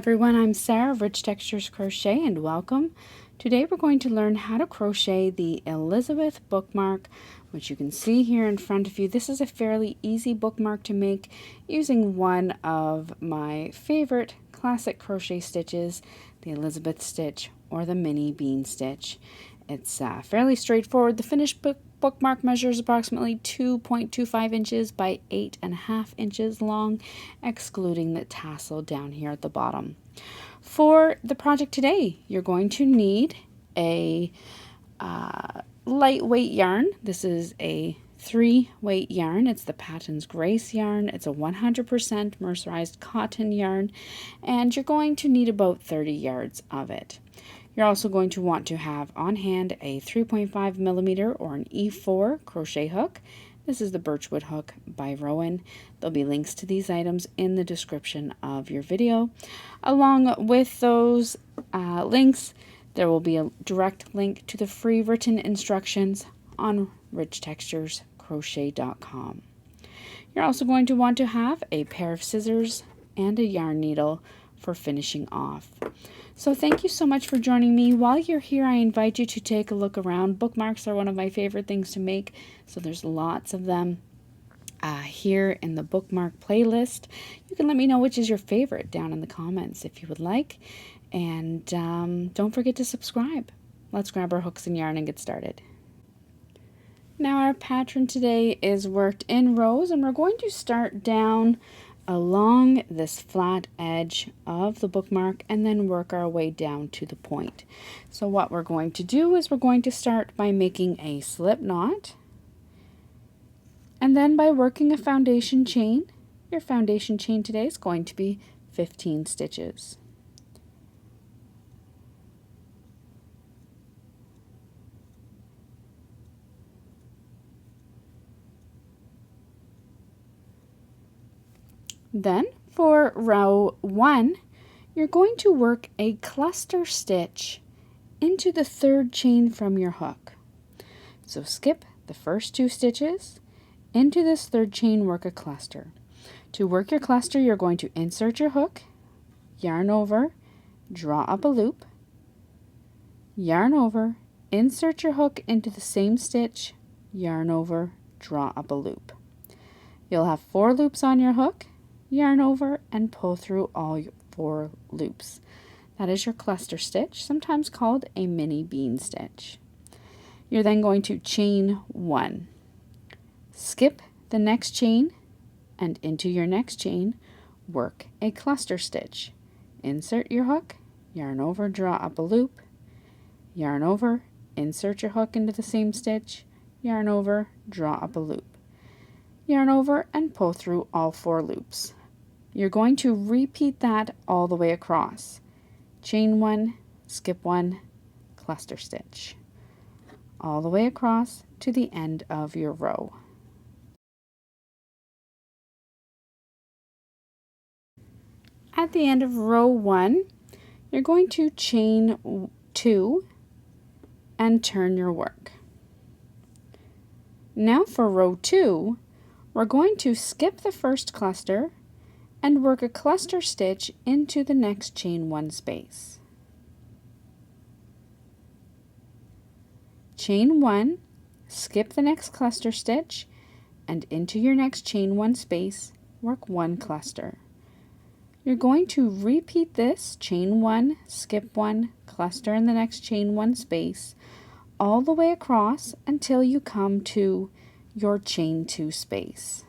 everyone, I'm Sarah of Rich Textures Crochet and welcome. Today we're going to learn how to crochet the Elizabeth Bookmark, which you can see here in front of you. This is a fairly easy bookmark to make using one of my favorite classic crochet stitches, the Elizabeth stitch or the mini bean stitch. It's fairly straightforward. The finished bookmark measures approximately 2.25 inches by 8.5 inches long, excluding the tassel down here at the bottom. For the project today, you're going to need a lightweight yarn. This is a 3-weight yarn. It's the Patons Grace yarn. It's a 100% mercerized cotton yarn, and you're going to need about 30 yards of it. You're also going to want to have on hand a 3.5 millimeter or an E4 crochet hook. This is the Birchwood hook by Rowan. There'll be links to these items in the description of your video. Along with those links, there will be a direct link to the free written instructions on richtexturescrochet.com. You're also going to want to have a pair of scissors and a yarn needle for finishing off. So thank you so much for joining me. While you're here, I invite you to take a look around. Bookmarks are one of my favorite things to make, so there's lots of them here in the bookmark playlist. You can let me know which is your favorite down in the comments if you would like. And don't forget to subscribe. Let's grab our hooks and yarn and get started. Now our pattern today is worked in rows, and we're going to start down along this flat edge of the bookmark and then work our way down to the point. So what we're going to do is we're going to start by making a slip knot, and then by working a foundation chain. Your foundation chain today is going to be 15 stitches. Then for row 1, you're going to work a cluster stitch into the third chain from your hook. So skip the first 2 stitches, into this third chain work a cluster. To work your cluster, you're going to insert your hook, yarn over, draw up a loop, yarn over, insert your hook into the same stitch, yarn over, draw up a loop. You'll have 4 loops on your hook, yarn over, and pull through all 4 loops. That is your cluster stitch, sometimes called a mini bean stitch. You're then going to chain 1. Skip the next chain, and into your next chain, work a cluster stitch. Insert your hook, yarn over, draw up a loop, yarn over, insert your hook into the same stitch, yarn over, draw up a loop. Yarn over and pull through all 4 loops. You're going to repeat that all the way across. Chain 1, skip 1, cluster stitch. All the way across to the end of your row. At the end of row 1, you're going to chain 2 and turn your work. Now for row 2, we're going to skip the first cluster and work a cluster stitch into the next chain 1 space. Chain 1, skip the next cluster stitch, and into your next chain 1 space, work 1 cluster. You're going to repeat this, chain 1, skip 1, cluster in the next chain 1 space, all the way across until you come to your chain 2 space.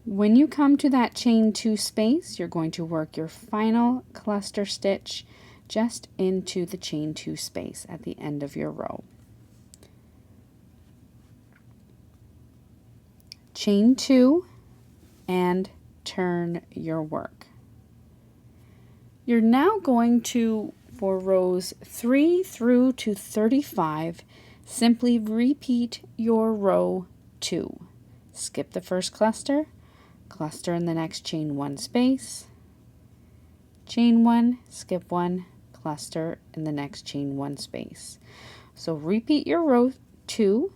When you come to that chain 2 space, you're going to work your final cluster stitch just into the chain 2 space at the end of your row. Chain 2 and turn your work. You're now going to, for rows 3 through to 35, simply repeat your row 2. Skip the first cluster, cluster in the next chain 1 space, chain 1, skip 1, cluster in the next chain 1 space. So repeat your row 2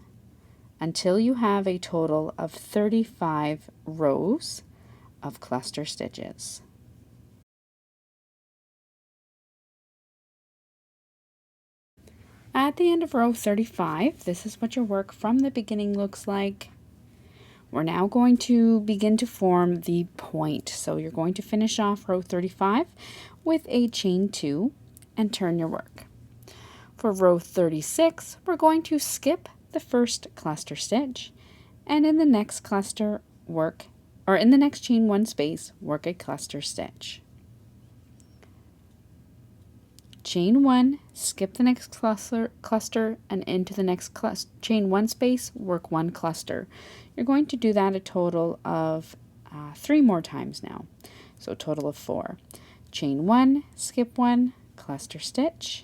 until you have a total of 35 rows of cluster stitches. At the end of row 35, this is what your work from the beginning looks like. We're now going to begin to form the point. So you're going to finish off row 35 with a chain 2 and turn your work. For row 36, we're going to skip the first cluster stitch and in the next cluster work, or in the next chain 1 space, work a cluster stitch. Chain 1, skip the next cluster and into the next chain 1 space, work 1 cluster. You're going to do that a total of 3 more times now, so a total of 4. Chain 1, skip 1, cluster stitch.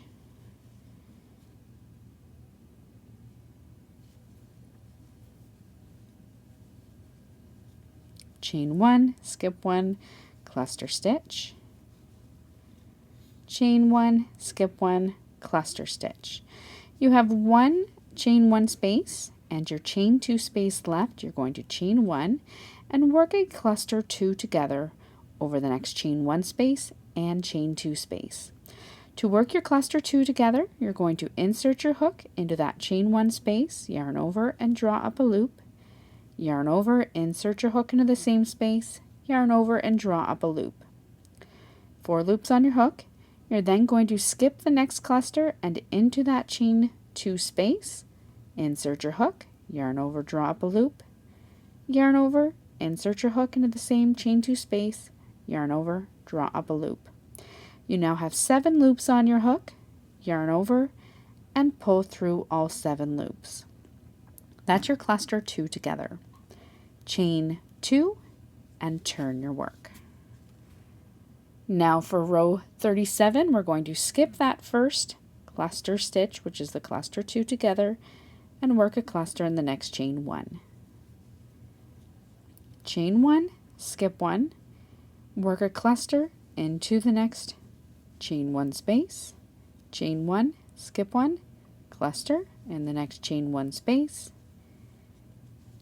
Chain 1, skip 1, cluster stitch. Chain 1, skip 1, cluster stitch. You have 1 chain 1 space and your chain 2 space left. You're going to chain 1 and work a cluster 2 together over the next chain 1 space and chain 2 space. To work your cluster 2 together, you're going to insert your hook into that chain 1 space, yarn over and draw up a loop. Yarn over, insert your hook into the same space, yarn over and draw up a loop. 4 loops on your hook. You're then going to skip the next cluster and into that chain 2 space, insert your hook, yarn over, draw up a loop, yarn over, insert your hook into the same chain 2 space, yarn over, draw up a loop. You now have 7 loops on your hook, yarn over, and pull through all 7 loops. That's your cluster 2 together. Chain 2 and turn your work. Now for row 37, we're going to skip that first cluster stitch, which is the cluster 2 together, and work a cluster in the next chain 1. Chain 1, skip 1, work a cluster into the next chain 1 space, chain 1, skip 1, cluster in the next chain 1 space,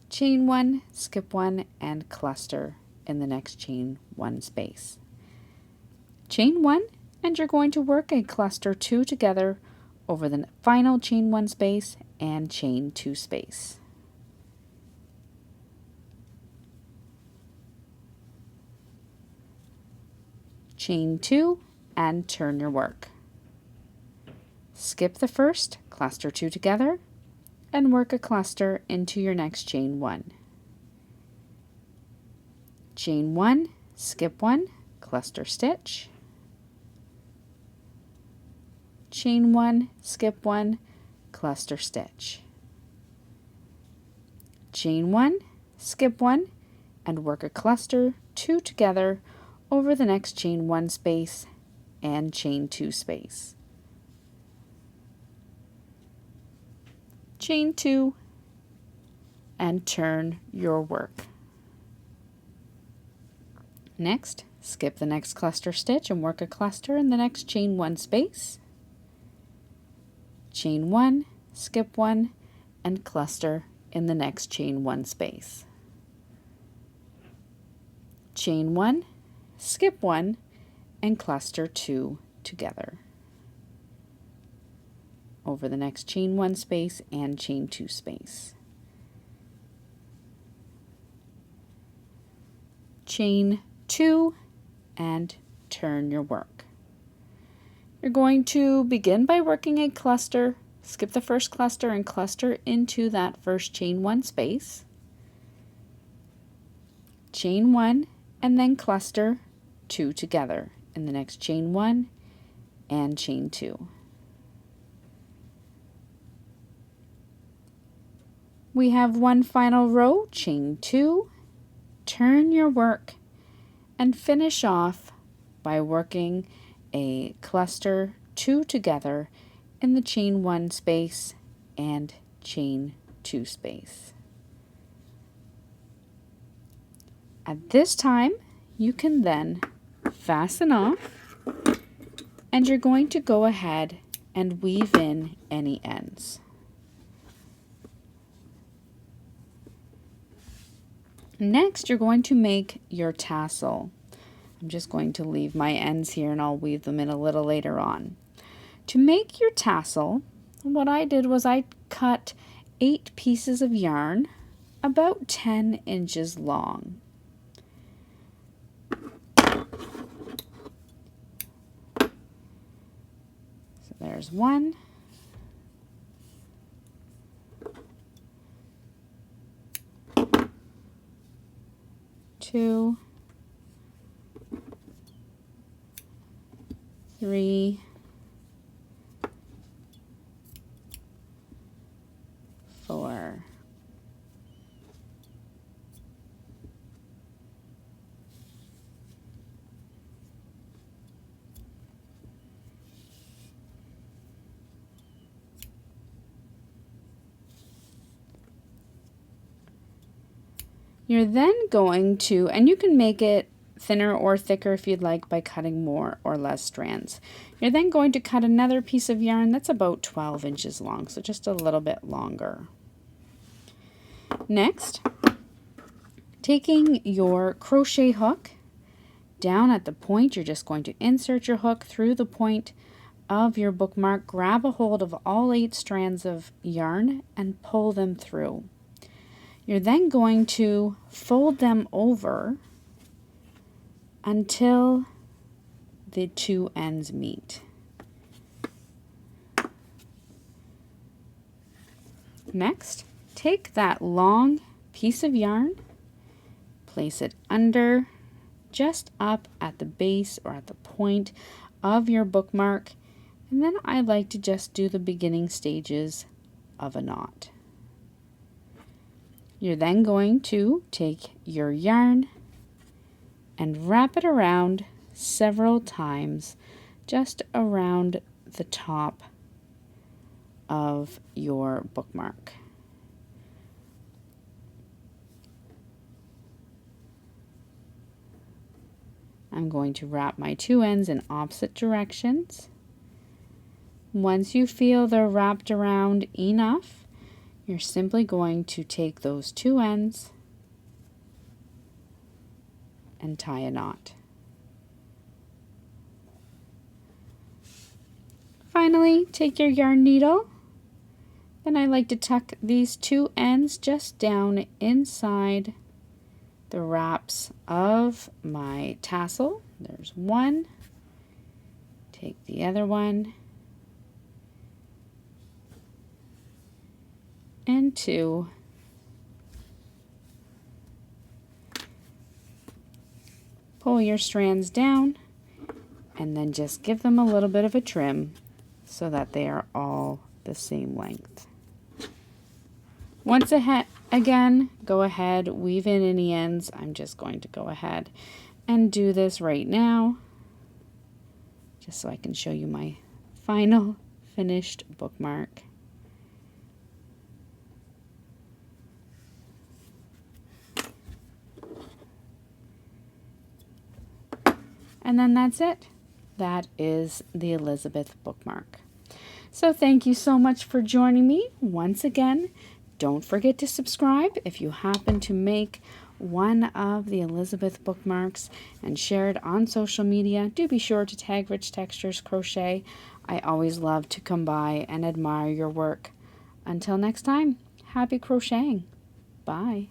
chain 1, skip 1, and cluster in the next chain 1 space. Chain 1, and you're going to work a cluster 2 together over the final chain 1 space and chain 2 space. Chain 2 and turn your work. Skip the first, cluster 2 together, and work a cluster into your next chain 1. Chain 1, skip 1, cluster stitch. Chain 1, skip 1, cluster stitch. Chain 1, skip 1, and work a cluster 2 together over the next chain 1 space and chain 2 space. Chain 2 and turn your work. Next, skip the next cluster stitch and work a cluster in the next chain 1 space. Chain 1, skip 1, and cluster in the next chain 1 space. Chain 1, skip 1, and cluster 2 together over the next chain 1 space and chain 2 space. Chain 2 and turn your work. You're going to begin by working a cluster, skip the first cluster and cluster into that first chain 1 space. Chain 1 and then cluster 2 together in the next chain 1 and chain 2. We have one final row, chain 2, turn your work, and finish off by working a cluster 2 together in the chain 1 space and chain 2 space. At this time, you can then fasten off and you're going to go ahead and weave in any ends. Next, you're going to make your tassel. I'm just going to leave my ends here and I'll weave them in a little later on. To make your tassel, what I did was I cut 8 pieces of yarn about 10 inches long. So there's 1. 2, 3, 4. You're then going to, and you can make it thinner or thicker if you'd like by cutting more or less strands. You're then going to cut another piece of yarn that's about 12 inches long, so just a little bit longer. Next, taking your crochet hook down at the point, you're just going to insert your hook through the point of your bookmark, grab a hold of all 8 strands of yarn and pull them through. You're then going to fold them over until the 2 ends meet. Next, take that long piece of yarn, place it under, just up at the base or at the point of your bookmark, and then I like to just do the beginning stages of a knot. You're then going to take your yarn and wrap it around several times just around the top of your bookmark. I'm going to wrap my 2 ends in opposite directions. Once you feel they're wrapped around enough, you're simply going to take those 2 ends and tie a knot. Finally, take your yarn needle. Then I like to tuck these 2 ends just down inside the wraps of my tassel. There's 1. Take the other one. And 2. Pull your strands down and then just give them a little bit of a trim so that they are all the same length. Once again, go ahead, weave in any ends. I'm just going to go ahead and do this right now just so I can show you my final finished bookmark. And then that's it. That is the Elizabeth bookmark. So thank you so much for joining me. Once again, don't forget to subscribe if you happen to make one of the Elizabeth bookmarks and share it on social media. Do be sure to tag Rich Textures Crochet. I always love to come by and admire your work. Until next time, happy crocheting. Bye.